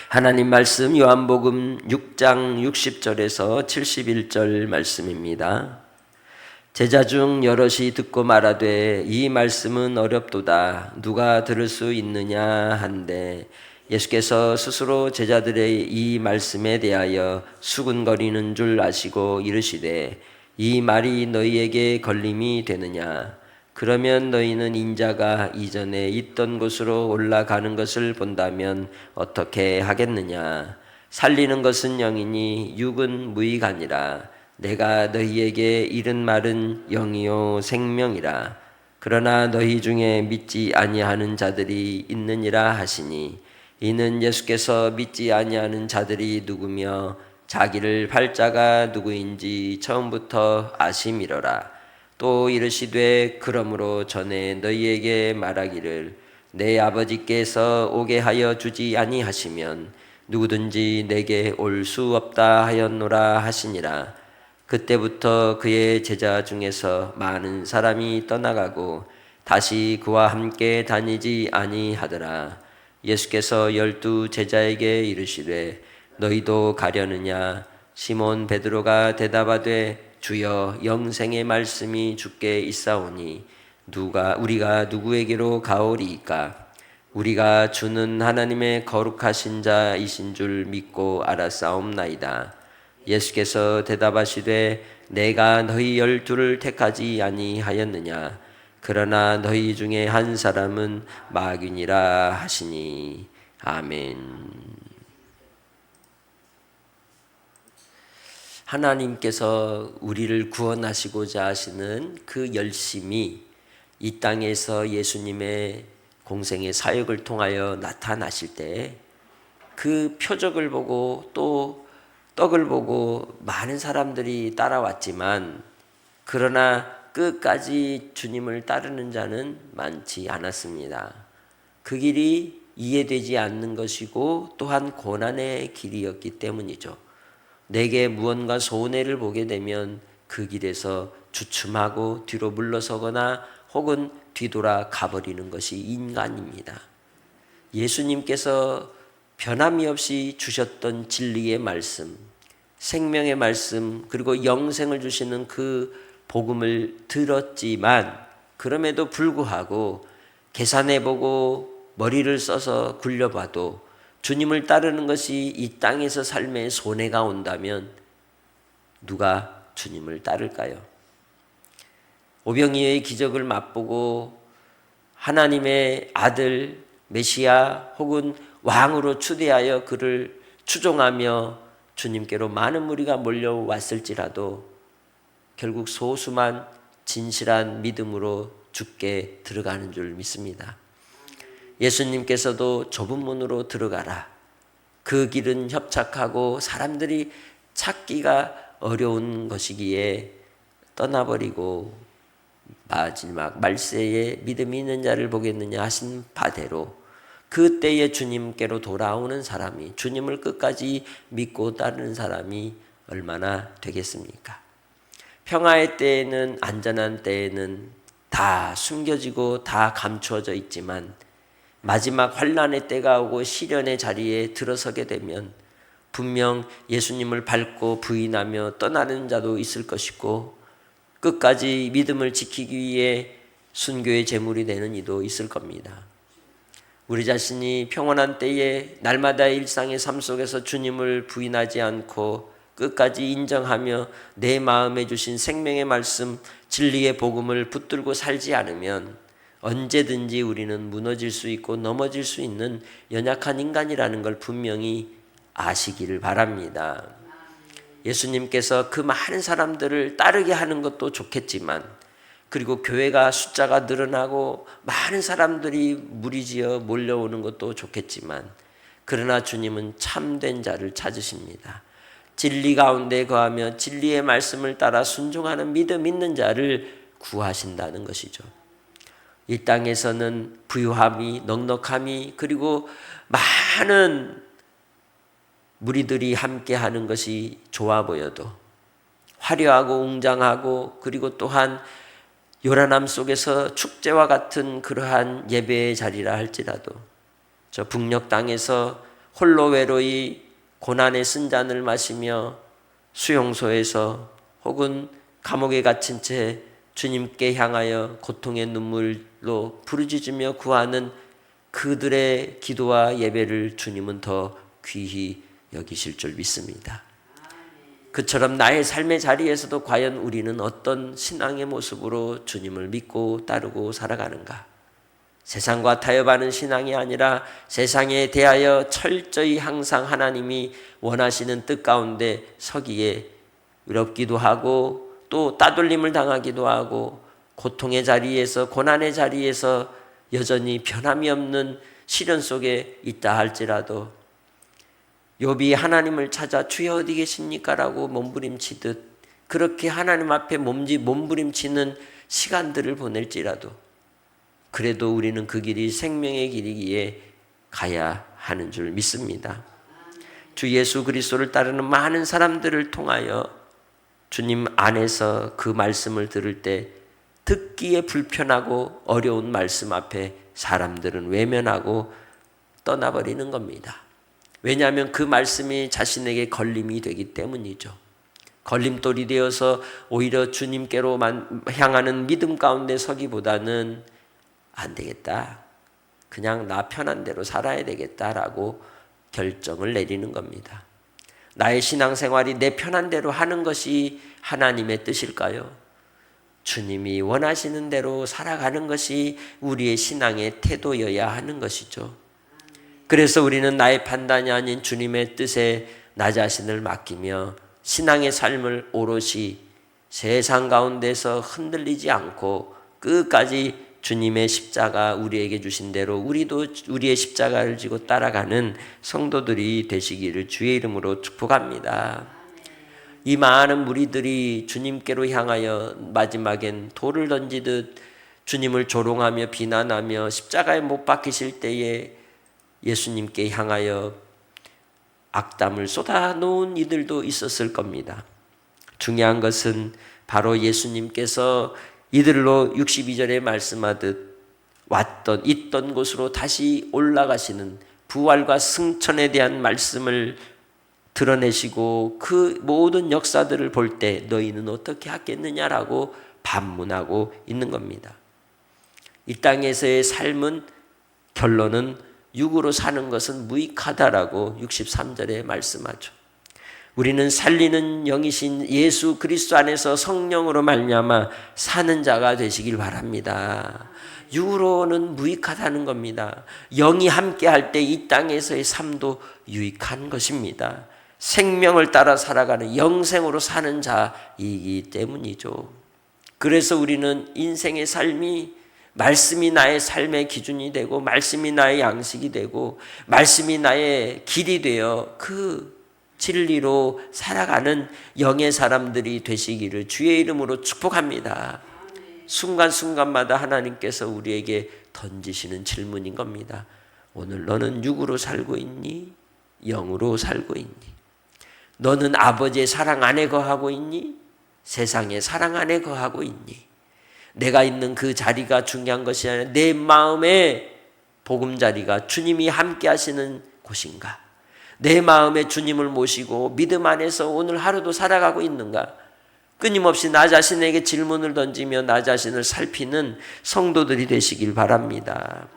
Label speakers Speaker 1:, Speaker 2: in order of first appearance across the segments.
Speaker 1: 하나님 말씀 요한복음 6장 60절에서 71절 말씀입니다. 제자 중 여럿이 듣고 말하되 이 말씀은 어렵도다 누가 들을 수 있느냐 한데 예수께서 스스로 제자들의 이 말씀에 대하여 수군거리는 줄 아시고 이르시되 이 말이 너희에게 걸림이 되느냐 그러면 너희는 인자가 이전에 있던 곳으로 올라가는 것을 본다면 어떻게 하겠느냐 살리는 것은 영이니 육은 무익하니라 내가 너희에게 이른 말은 영이요 생명이라 그러나 너희 중에 믿지 아니하는 자들이 있느니라 하시니 이는 예수께서 믿지 아니하는 자들이 누구며 자기를 팔자가 누구인지 처음부터 아심이로라 또 이르시되 그러므로 전에 너희에게 말하기를 내 아버지께서 오게 하여 주지 아니하시면 누구든지 내게 올 수 없다 하였노라 하시니라. 그때부터 그의 제자 중에서 많은 사람이 떠나가고 다시 그와 함께 다니지 아니하더라. 예수께서 12 제자에게 이르시되 너희도 가려느냐 시몬 베드로가 대답하되 주여 영생의 말씀이 주께 있사오니 우리가 누구에게로 가오리이까 우리가 주는 하나님의 거룩하신 자이신 줄 믿고 알았사옵나이다. 예수께서 대답하시되 내가 너희 12를 택하지 아니하였느냐 그러나 너희 중에 한 사람은 마귀니라 하시니 아멘. 하나님께서 우리를 구원하시고자 하시는 그 열심이 이 땅에서 예수님의 공생의 사역을 통하여 나타나실 때 그 표적을 보고 또 떡을 보고 많은 사람들이 따라왔지만 그러나 끝까지 주님을 따르는 자는 많지 않았습니다. 그 길이 이해되지 않는 것이고 또한 고난의 길이었기 때문이죠. 내게 무언가 손해를 보게 되면 그 길에서 주춤하고 뒤로 물러서거나 혹은 뒤돌아 가버리는 것이 인간입니다. 예수님께서 변함이 없이 주셨던 진리의 말씀, 생명의 말씀, 그리고 영생을 주시는 그 복음을 들었지만 그럼에도 불구하고 계산해보고 머리를 써서 굴려봐도 주님을 따르는 것이 이 땅에서 삶의 손해가 온다면 누가 주님을 따를까요? 오병이어의 기적을 맛보고 하나님의 아들 메시아 혹은 왕으로 추대하여 그를 추종하며 주님께로 많은 무리가 몰려왔을지라도 결국 소수만 진실한 믿음으로 주께 들어가는 줄 믿습니다. 예수님께서도 좁은 문으로 들어가라. 그 길은 협착하고 사람들이 찾기가 어려운 것이기에 떠나버리고 마지막 말세에 믿음이 있는 자를 보겠느냐 하신 바대로 그때에 주님께로 돌아오는 사람이 주님을 끝까지 믿고 따르는 사람이 얼마나 되겠습니까? 평화의 때에는 안전한 때에는 다 숨겨지고 다 감추어져 있지만 마지막 환난의 때가 오고 시련의 자리에 들어서게 되면 분명 예수님을 밟고 부인하며 떠나는 자도 있을 것이고 끝까지 믿음을 지키기 위해 순교의 제물이 되는 이도 있을 겁니다. 우리 자신이 평온한 때에 날마다의 일상의 삶 속에서 주님을 부인하지 않고 끝까지 인정하며 내 마음에 주신 생명의 말씀, 진리의 복음을 붙들고 살지 않으면 언제든지 우리는 무너질 수 있고 넘어질 수 있는 연약한 인간이라는 걸 분명히 아시기를 바랍니다. 예수님께서 그 많은 사람들을 따르게 하는 것도 좋겠지만 그리고 교회가 숫자가 늘어나고 많은 사람들이 무리지어 몰려오는 것도 좋겠지만 그러나 주님은 참된 자를 찾으십니다. 진리 가운데 거하며 진리의 말씀을 따라 순종하는 믿음 있는 자를 구하신다는 것이죠. 이 땅에서는 부유함이 넉넉함이 그리고 많은 무리들이 함께하는 것이 좋아 보여도 화려하고 웅장하고 그리고 또한 요란함 속에서 축제와 같은 그러한 예배의 자리라 할지라도 저 북녘 땅에서 홀로 외로이 고난의 쓴잔을 마시며 수용소에서 혹은 감옥에 갇힌 채 주님께 향하여 고통의 눈물로 부르짖으며 구하는 그들의 기도와 예배를 주님은 더 귀히 여기실 줄 믿습니다. 그처럼 나의 삶의 자리에서도 과연 우리는 어떤 신앙의 모습으로 주님을 믿고 따르고 살아가는가? 세상과 타협하는 신앙이 아니라 세상에 대하여 철저히 항상 하나님이 원하시는 뜻 가운데 서기에 외롭기도 하고 또 따돌림을 당하기도 하고 고통의 자리에서 고난의 자리에서 여전히 변함이 없는 시련 속에 있다 할지라도 욥이 하나님을 찾아 주여 어디 계십니까? 라고 몸부림치듯 그렇게 하나님 앞에 몸부림치는 시간들을 보낼지라도 그래도 우리는 그 길이 생명의 길이기에 가야 하는 줄 믿습니다. 주 예수 그리스도를 따르는 많은 사람들을 통하여 주님 안에서 그 말씀을 들을 때 듣기에 불편하고 어려운 말씀 앞에 사람들은 외면하고 떠나버리는 겁니다. 왜냐하면 그 말씀이 자신에게 걸림이 되기 때문이죠. 걸림돌이 되어서 오히려 주님께로 향하는 믿음 가운데 서기보다는 안 되겠다. 그냥 나 편한 대로 살아야 되겠다라고 결정을 내리는 겁니다. 나의 신앙생활이 내 편한 대로 하는 것이 하나님의 뜻일까요? 주님이 원하시는 대로 살아가는 것이 우리의 신앙의 태도여야 하는 것이죠. 그래서 우리는 나의 판단이 아닌 주님의 뜻에 나 자신을 맡기며 신앙의 삶을 오롯이 세상 가운데서 흔들리지 않고 끝까지 주님의 십자가 우리에게 주신 대로 우리도 우리의 십자가를 지고 따라가는 성도들이 되시기를 주의 이름으로 축복합니다. 이 많은 무리들이 주님께로 향하여 마지막엔 돌을 던지듯 주님을 조롱하며 비난하며 십자가에 못 박히실 때에 예수님께 향하여 악담을 쏟아놓은 이들도 있었을 겁니다. 중요한 것은 바로 예수님께서 이들로 62절에 말씀하듯 있던 곳으로 다시 올라가시는 부활과 승천에 대한 말씀을 드러내시고 그 모든 역사들을 볼 때 너희는 어떻게 하겠느냐라고 반문하고 있는 겁니다. 이 땅에서의 삶은 결론은 육으로 사는 것은 무익하다라고 63절에 말씀하죠. 우리는 살리는 영이신 예수 그리스도 안에서 성령으로 말미암아 사는 자가 되시길 바랍니다. 육으로는 무익하다는 겁니다. 영이 함께할 때 이 땅에서의 삶도 유익한 것입니다. 생명을 따라 살아가는 영생으로 사는 자이기 때문이죠. 그래서 우리는 인생의 삶이 말씀이 나의 삶의 기준이 되고 말씀이 나의 양식이 되고 말씀이 나의 길이 되어 그 진리로 살아가는 영의 사람들이 되시기를 주의 이름으로 축복합니다. 순간순간마다 하나님께서 우리에게 던지시는 질문인 겁니다. 오늘 너는 육으로 살고 있니? 영으로 살고 있니? 너는 아버지의 사랑 안에 거하고 있니? 세상의 사랑 안에 거하고 있니? 내가 있는 그 자리가 중요한 것이 아니라 내 마음의 보금자리가 주님이 함께 하시는 곳인가? 내 마음에 주님을 모시고 믿음 안에서 오늘 하루도 살아가고 있는가? 끊임없이 나 자신에게 질문을 던지며 나 자신을 살피는 성도들이 되시길 바랍니다.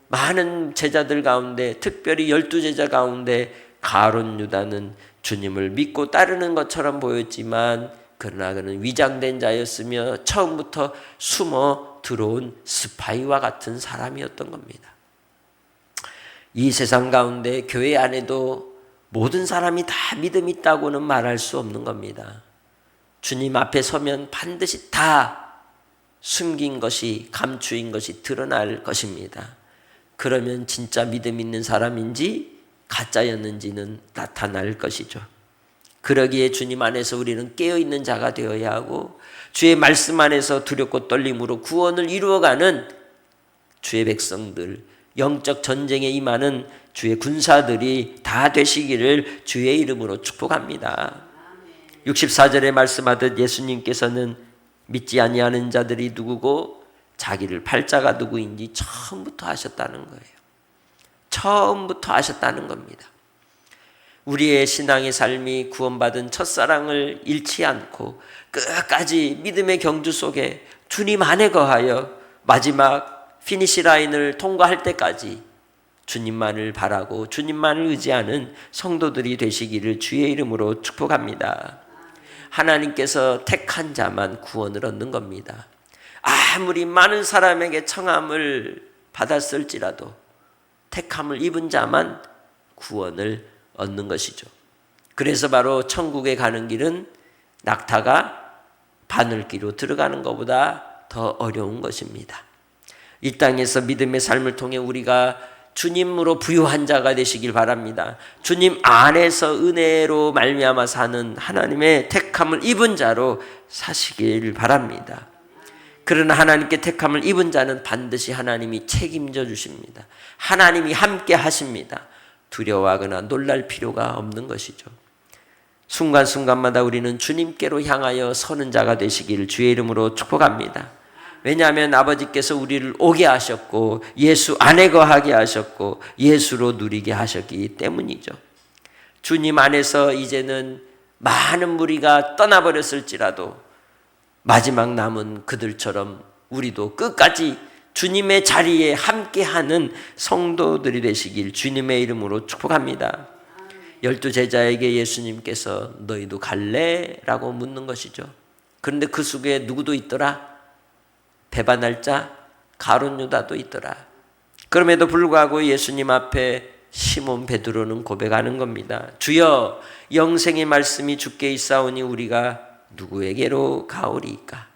Speaker 1: 많은 제자들 가운데 특별히 12제자 가운데 가룟 유다는 주님을 믿고 따르는 것처럼 보였지만 그러나 그는 위장된 자였으며 처음부터 숨어 들어온 스파이와 같은 사람이었던 겁니다. 이 세상 가운데 교회 안에도 모든 사람이 다 믿음이 있다고는 말할 수 없는 겁니다. 주님 앞에 서면 반드시 다 숨긴 것이 감추인 것이 드러날 것입니다. 그러면 진짜 믿음 있는 사람인지 가짜였는지는 나타날 것이죠. 그러기에 주님 안에서 우리는 깨어있는 자가 되어야 하고 주의 말씀 안에서 두렵고 떨림으로 구원을 이루어가는 주의 백성들, 영적 전쟁에 임하는 주의 군사들이 다 되시기를 주의 이름으로 축복합니다. 64절에 말씀하듯 예수님께서는 믿지 아니하는 자들이 누구고 자기를 팔자가 누구인지 처음부터 하셨다는 거예요. 처음부터 아셨다는 겁니다. 우리의 신앙의 삶이 구원받은 첫사랑을 잃지 않고 끝까지 믿음의 경주 속에 주님 안에 거하여 마지막 피니시 라인을 통과할 때까지 주님만을 바라고 주님만을 의지하는 성도들이 되시기를 주의 이름으로 축복합니다. 하나님께서 택한 자만 구원을 얻는 겁니다. 아무리 많은 사람에게 청함을 받았을지라도 택함을 입은 자만 구원을 얻는 것이죠. 그래서 바로 천국에 가는 길은 낙타가 바늘기로 들어가는 것보다 더 어려운 것입니다. 이 땅에서 믿음의 삶을 통해 우리가 주님으로 부유한 자가 되시길 바랍니다. 주님 안에서 은혜로 말미암아 사는 하나님의 택함을 입은 자로 사시길 바랍니다. 그러나 하나님께 택함을 입은 자는 반드시 하나님이 책임져 주십니다. 하나님이 함께 하십니다. 두려워하거나 놀랄 필요가 없는 것이죠. 순간순간마다 우리는 주님께로 향하여 서는 자가 되시기를 주의 이름으로 축복합니다. 왜냐하면 아버지께서 우리를 오게 하셨고 예수 안에 거하게 하셨고 예수로 누리게 하셨기 때문이죠. 주님 안에서 이제는 많은 무리가 떠나버렸을지라도 마지막 남은 그들처럼 우리도 끝까지 주님의 자리에 함께하는 성도들이 되시길 주님의 이름으로 축복합니다. 12 제자에게 예수님께서 너희도 갈래? 라고 묻는 것이죠. 그런데 그 속에 누구도 있더라? 배반할 자 가룟 유다도 있더라. 그럼에도 불구하고 예수님 앞에 시몬 베드로는 고백하는 겁니다. 주여, 영생의 말씀이 주께 있사오니 우리가 누구에게로 가오리이까?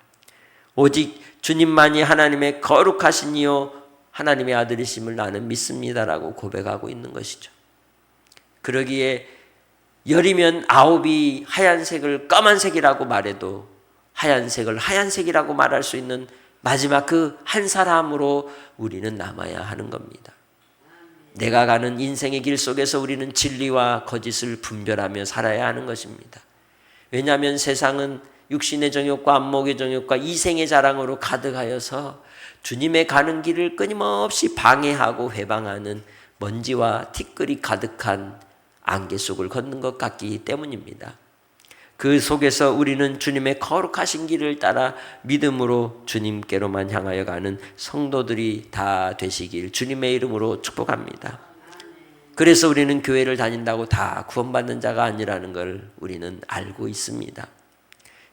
Speaker 1: 오직 주님만이 하나님의 거룩하신 이요 하나님의 아들이심을 나는 믿습니다라고 고백하고 있는 것이죠. 그러기에 열이면 9이 하얀색을 까만색이라고 말해도 하얀색을 하얀색이라고 말할 수 있는 마지막 그 한 사람으로 우리는 남아야 하는 겁니다. 내가 가는 인생의 길 속에서 우리는 진리와 거짓을 분별하며 살아야 하는 것입니다. 왜냐하면 세상은 육신의 정욕과 안목의 정욕과 이생의 자랑으로 가득하여서 주님의 가는 길을 끊임없이 방해하고 회방하는 먼지와 티끌이 가득한 안개 속을 걷는 것 같기 때문입니다. 그 속에서 우리는 주님의 거룩하신 길을 따라 믿음으로 주님께로만 향하여 가는 성도들이 다 되시길 주님의 이름으로 축복합니다. 그래서 우리는 교회를 다닌다고 다 구원받는 자가 아니라는 걸 우리는 알고 있습니다.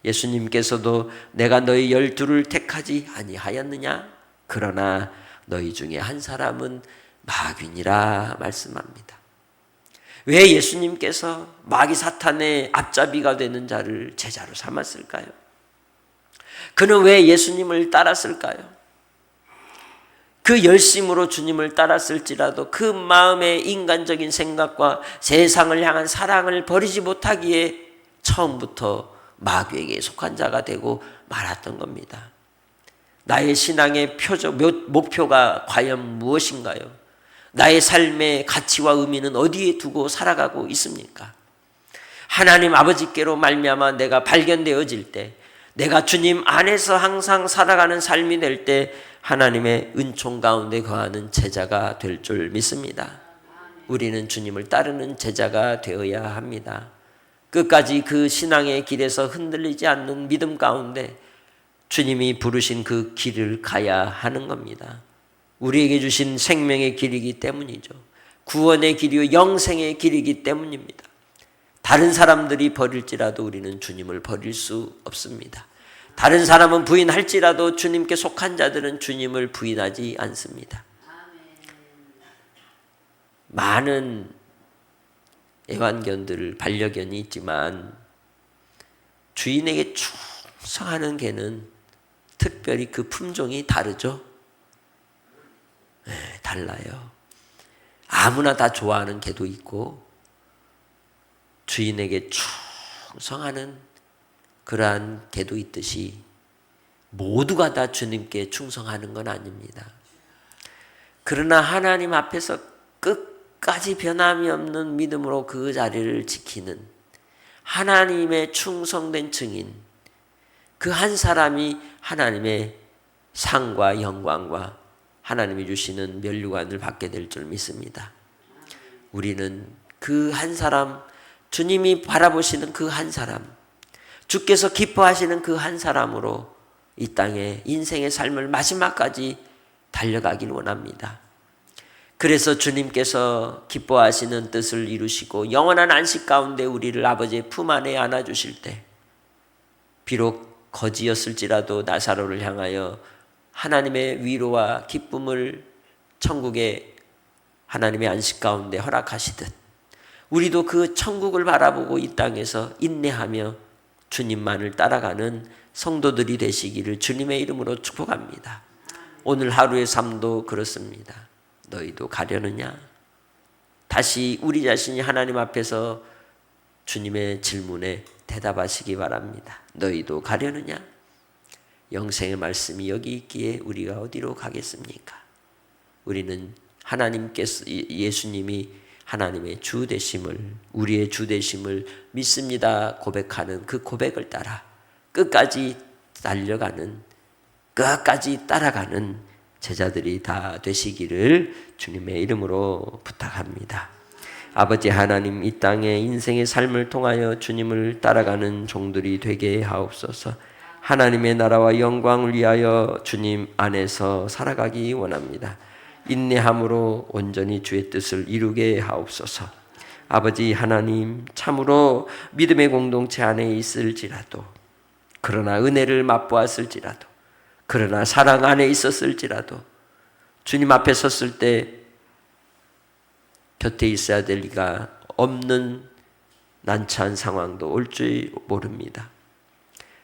Speaker 1: 예수님께서도 내가 너희 12를 택하지 아니하였느냐? 그러나 너희 중에 한 사람은 마귀니라 말씀합니다. 왜 예수님께서 마귀 사탄의 앞잡이가 되는 자를 제자로 삼았을까요? 그는 왜 예수님을 따랐을까요? 그 열심으로 주님을 따랐을지라도 그 마음의 인간적인 생각과 세상을 향한 사랑을 버리지 못하기에 처음부터 마귀에게 속한 자가 되고 말았던 겁니다. 나의 신앙의 목표가 과연 무엇인가요? 나의 삶의 가치와 의미는 어디에 두고 살아가고 있습니까? 하나님 아버지께로 말미암아 내가 발견되어질 때, 내가 주님 안에서 항상 살아가는 삶이 될 때 하나님의 은총 가운데 거하는 제자가 될 줄 믿습니다. 우리는 주님을 따르는 제자가 되어야 합니다. 끝까지 그 신앙의 길에서 흔들리지 않는 믿음 가운데 주님이 부르신 그 길을 가야 하는 겁니다. 우리에게 주신 생명의 길이기 때문이죠. 구원의 길이요 영생의 길이기 때문입니다. 다른 사람들이 버릴지라도 우리는 주님을 버릴 수 없습니다. 다른 사람은 부인할지라도 주님께 속한 자들은 주님을 부인하지 않습니다. 많은 애완견들, 반려견이 있지만 주인에게 충성하는 개는 특별히 그 품종이 다르죠. 네, 달라요. 아무나 다 좋아하는 개도 있고 주인에게 충성하는 그러한 개도 있듯이 모두가 다 주님께 충성하는 건 아닙니다. 그러나 하나님 앞에서 끝까지 변함이 없는 믿음으로 그 자리를 지키는 하나님의 충성된 증인, 그 한 사람이 하나님의 상과 영광과 하나님이 주시는 면류관을 받게 될 줄 믿습니다. 우리는 그 한 사람, 주님이 바라보시는 그 한 사람, 주께서 기뻐하시는 그 한 사람으로 이 땅에 인생의 삶을 마지막까지 달려가길 원합니다. 그래서 주님께서 기뻐하시는 뜻을 이루시고 영원한 안식 가운데 우리를 아버지의 품 안에 안아주실 때, 비록 거지였을지라도 나사로를 향하여 하나님의 위로와 기쁨을 천국의 하나님의 안식 가운데 허락하시듯 우리도 그 천국을 바라보고 이 땅에서 인내하며 주님만을 따라가는 성도들이 되시기를 주님의 이름으로 축복합니다. 오늘 하루의 삶도 그렇습니다. 너희도 가려느냐? 다시 우리 자신이 하나님 앞에서 주님의 질문에 대답하시기 바랍니다. 너희도 가려느냐? 영생의 말씀이 여기 있기에 우리가 어디로 가겠습니까? 우리는 하나님께서, 예수님이 하나님의 주 되심을, 우리의 주 되심을 믿습니다 고백하는 그 고백을 따라 끝까지 달려가는, 끝까지 따라가는 제자들이 다 되시기를 주님의 이름으로 부탁합니다. 아버지 하나님, 이 땅의 인생의 삶을 통하여 주님을 따라가는 종들이 되게 하옵소서. 하나님의 나라와 영광을 위하여 주님 안에서 살아가기 원합니다. 인내함으로 온전히 주의 뜻을 이루게 하옵소서. 아버지 하나님, 참으로 믿음의 공동체 안에 있을지라도, 그러나 은혜를 맛보았을지라도, 그러나 사랑 안에 있었을지라도 주님 앞에 섰을 때 곁에 있어야 될 리가 없는 난처한 상황도 올 줄 모릅니다.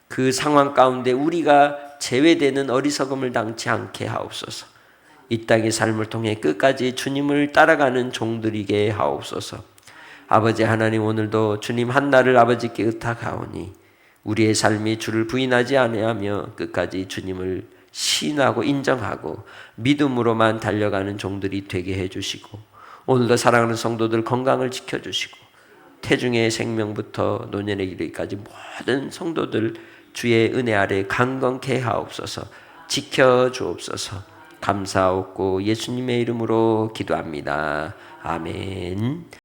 Speaker 1: 그 상황 가운데 우리가 제외되는 어리석음을 당치 않게 하옵소서. 이 땅의 삶을 통해 끝까지 주님을 따라가는 종들이게 하옵소서. 아버지 하나님, 오늘도 주님 한나를 아버지께 의탁하오니 우리의 삶이 주를 부인하지 아니하며 끝까지 주님을 신하고 인정하고 믿음으로만 달려가는 종들이 되게 해주시고, 오늘도 사랑하는 성도들 건강을 지켜주시고, 태중의 생명부터 노년의 이르기까지 모든 성도들 주의 은혜 아래 강건케 하옵소서. 지켜주옵소서. 감사하옵고 예수님의 이름으로 기도합니다. 아멘.